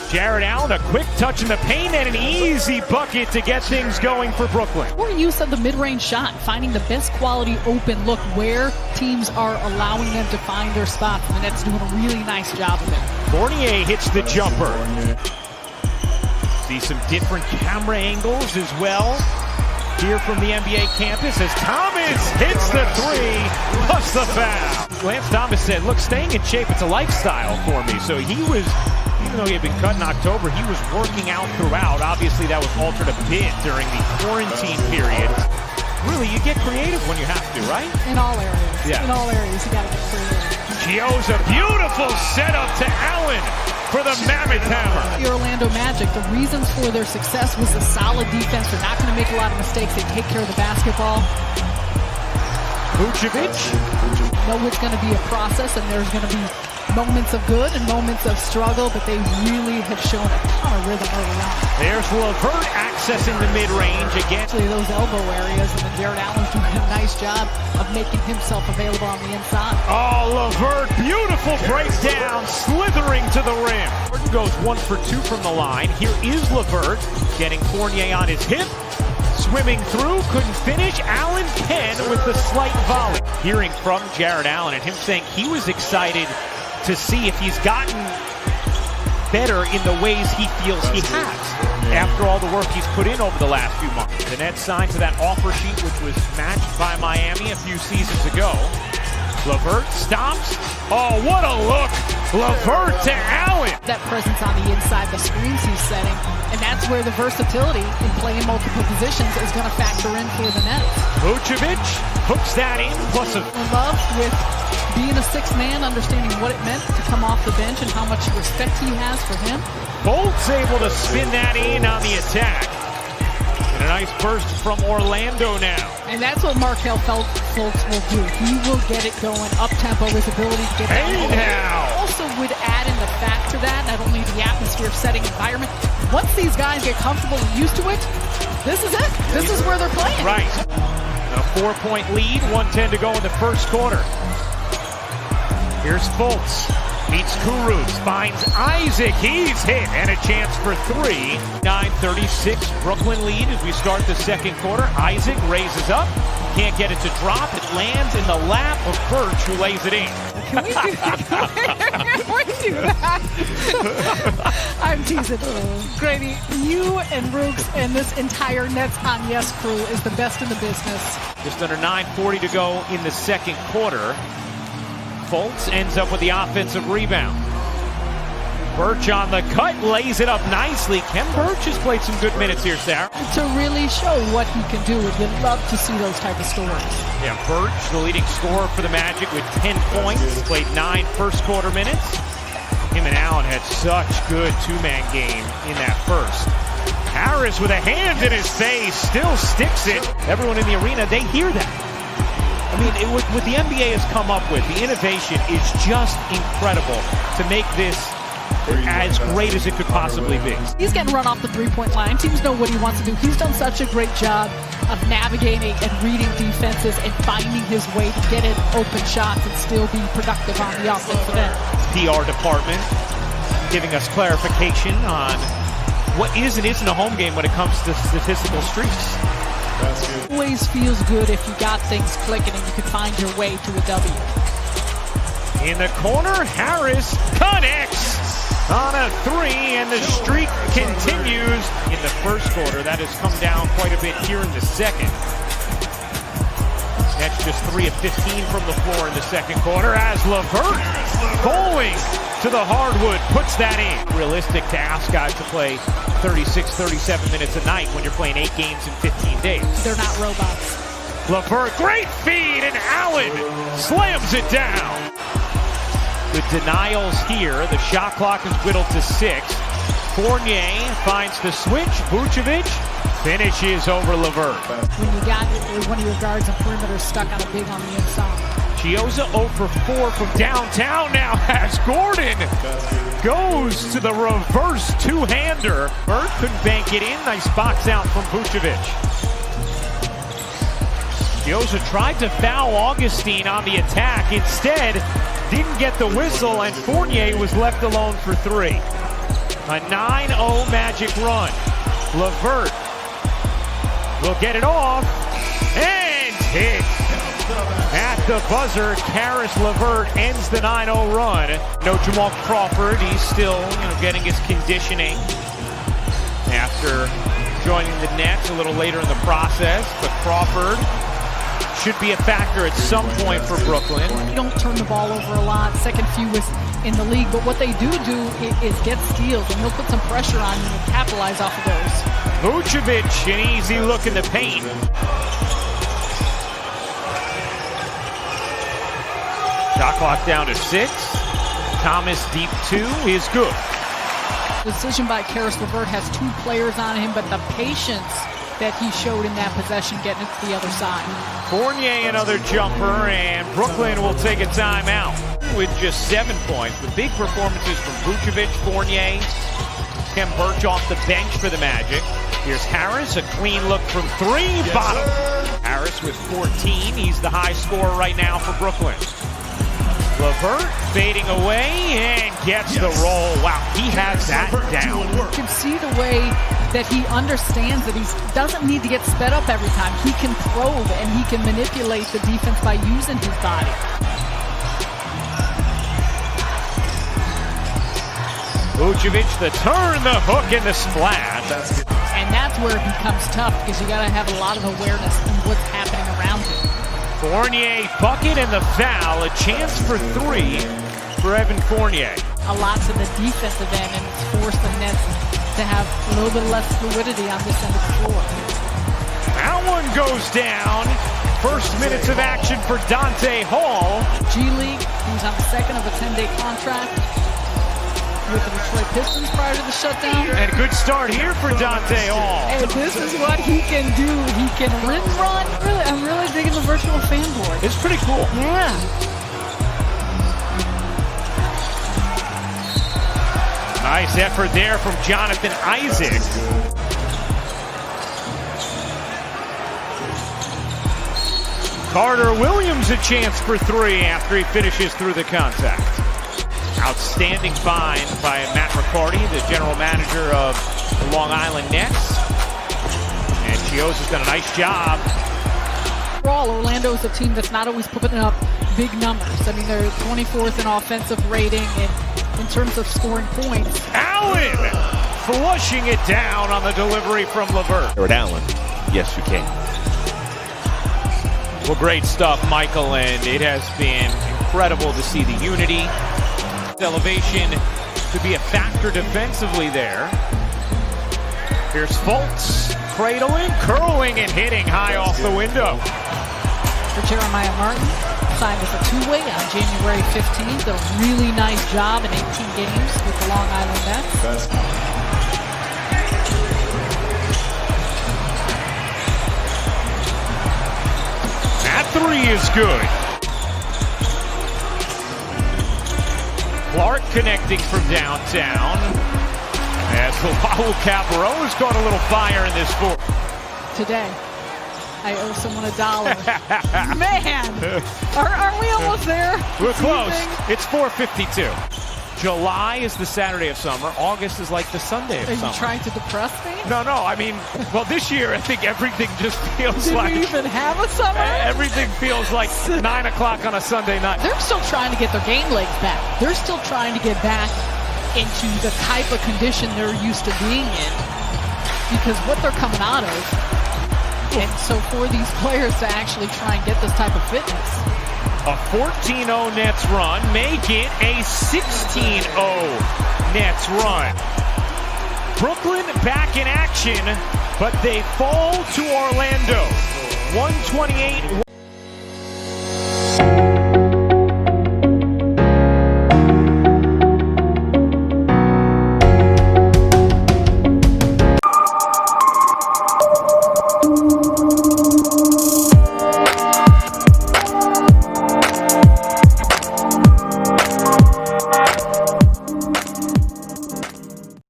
Jarrett Allen, a quick touch in the paint and an easy bucket to get things going for Brooklyn. More use of the mid-range shot, finding the best quality open look where teams are allowing them to find their spots. And the Nets doing a really nice job of it. Fournier hits the jumper. See some different camera angles as well here from the NBA campus as Thomas hits the three, plus the foul. Lance Thomas said, look, staying in shape, it's a lifestyle for me. So he was, even though he had been cut in October, he was working out throughout. Obviously, that was altered a bit during the quarantine period. Really, you get creative when you have to, right? In all areas. Yeah. In all areas, you got to get creative. Gio's a beautiful setup to Allen for the Mammoth Hammer. The Orlando Magic, the reasons for their success was the solid defense. They're not going to make a lot of mistakes. They take care of the basketball. Vucevic. Know it's going to be a process, and there's going to be moments of good and moments of struggle, but they really have shown a ton of rhythm early on. There's LeVert accessing the mid-range again. Actually, those elbow areas, and then Jarrett Allen's doing a nice job of making himself available on the inside. Oh, LeVert, beautiful breakdown, slithering to the rim. Gordon goes 1 for 2 from the line. Here is LeVert getting Fournier on his hip. Swimming through, couldn't finish. Allen Penn with the slight volley. Hearing from Jarrett Allen and him saying he was excited to see if he's gotten better in the ways he feels he has after all the work he's put in over the last few months. The Nets signed to that offer sheet, which was matched by Miami a few seasons ago. LeVert stops. Oh, what a look! LeVert to Allen. That presence on the inside, the screens he's setting, and that's where the versatility in playing multiple positions is going to factor in for the Nets. Vucevic hooks that in, plus a Love with being a sixth man, understanding what it meant to come off the bench and how much respect he has for him. Bolt's able to spin that in on the attack. And a nice burst from Orlando now. And that's what Markelle Fultz will do. He will get it going, up-tempo, his ability to get Hey now! Also would add in the fact to that, not only the atmosphere setting environment. Once these guys get comfortable and used to it, this is it. This is where they're playing. Right. A 4-point lead, 1:10 to go in the first quarter. Here's Fultz. Meets Kurucs, finds Isaac, he's hit, and a chance for 3. 9:36, Brooklyn lead as we start the second quarter. Isaac raises up, can't get it to drop. It lands in the lap of Birch, who lays it in. Can we do that? Can we do that? I'm teasing. Grady, you and Rooks and this entire Nets on Yes crew is the best in the business. Just under 9:40 to go in the second quarter. Fultz ends up with the offensive rebound. Birch on the cut, lays it up nicely. Kem Birch has played some good minutes here, Sarah. To really show what he can do, and you'd love to see those type of stories. Yeah, Birch, the leading scorer for the Magic with 10 points. Played 9 first quarter minutes. Him and Allen had such good two-man game in that first. Harris with a hand in his face, still sticks it. Everyone in the arena, they hear that. I mean, what the NBA has come up with, the innovation is just incredible to make this as great as it could possibly be. He's getting run off the three-point line. Teams know what he wants to do. He's done such a great job of navigating and reading defenses and finding his way to get in open shots and still be productive on the offensive end. PR department giving us clarification on what is and isn't a home game when it comes to statistical streaks. Always feels good if you got things clicking and you can find your way to a W. In the corner, Harris connects on a 3, and the streak continues in the first quarter. That has come down quite a bit here in the second. That's just 3 of 15 from the floor in the second quarter as LeVert going to the hardwood puts that in. Realistic to ask guys to play 36, 37 minutes a night when you're playing 8 games in 15 days. They're not robots. LeVert, great feed, and Allen slams it down. The denials here. The shot clock is whittled to 6. Fournier finds the switch. Vucevic finishes over LeVert. When you got one of your guards and perimeters stuck on a big on the inside. Gioza 0 for 4 from downtown now as Gordon goes to the reverse two-hander. Bird couldn't bank it in. Nice box out from Vucevic. Gioza tried to foul Augustine on the attack. Instead, didn't get the whistle, and Fournier was left alone for 3. A 9-0 Magic run. LeVert will get it off and hit. At the buzzer, Caris LeVert ends the 9-0 run. No Jamal Crawford. He's still, getting his conditioning after joining the Nets a little later in the process. But Crawford should be a factor at some point for Brooklyn. You don't turn the ball over a lot. Second fewest in the league. But what they do is get steals, and he'll put some pressure on you and capitalize off of those. Vucevic, an easy look in the paint. Shot clock down to 6. Thomas deep 2 is good. Decision by Caris LeVert has 2 players on him, but the patience that he showed in that possession getting it to the other side. Fournier another jumper, and Brooklyn will take a timeout with just 7 points. The big performances from Vucevic, Fournier, Khem Birch off the bench for the Magic. Here's Harris, a clean look from 3, bottom. Harris with 14, he's the high scorer right now for Brooklyn. LeVert fading away and gets the roll. Wow, he has that down. You can see the way that he understands that he doesn't need to get sped up every time. He can probe and he can manipulate the defense by using his body. Vucevic, the turn, the hook, and the splash. And that's where it becomes tough because you got to have a lot of awareness in what's happening around you. Fournier bucket and the foul. A chance for 3 for Evan Fournier. A lot to the defensive end, and it's forced the Nets to have a little bit less fluidity on this end of the floor. That one goes down. First minutes of action for Dante Hall. G League, he's on the second of a 10-day contract with the Detroit Pistons prior to the shutdown. And a good start here for Dante Hall. And this is what he can do. He can rim run. Really, I'm really digging the virtual fan board. It's pretty cool. Yeah. Nice effort there from Jonathan Isaac. Carter Williams a chance for 3 after he finishes through the contact. Outstanding find by Matt Riccardi, the general manager of the Long Island Nets. And Chioza's done a nice job. Overall, Orlando is a team that's not always putting up big numbers. I mean, they're 24th in offensive rating and in terms of scoring points. Allen flushing it down on the delivery from LeVert. Or Allen, yes you can. Well, great stuff, Michael, and it has been incredible to see the unity. Elevation to be a factor defensively there. Here's Fultz, cradling, curling, and hitting high off the window. For Jeremiah Martin, signed as a 2-way on January 15th. Did a really nice job in 18 games with the Long Island Nets. That 3 is good. Clark connecting from downtown. As Raul Cabarro has caught a little fire in this fourth. Today, I owe someone $1. Man, are we almost there? We're close. It's 4:52. July is the Saturday of summer. August is like the Sunday of Are summer. you trying to depress me? No, I mean, well, this year I think everything just feels Did like we even have a summer? everything feels like 9 o'clock on a Sunday night. They're still trying to get their game legs back. They're still trying to get back into the type of condition they're used to being in because what they're coming out of. And so for these players to actually try and get this type of fitness. A 14-0 Nets run, make it a 16-0 Nets run. Brooklyn back in action, but they fall to Orlando. 128.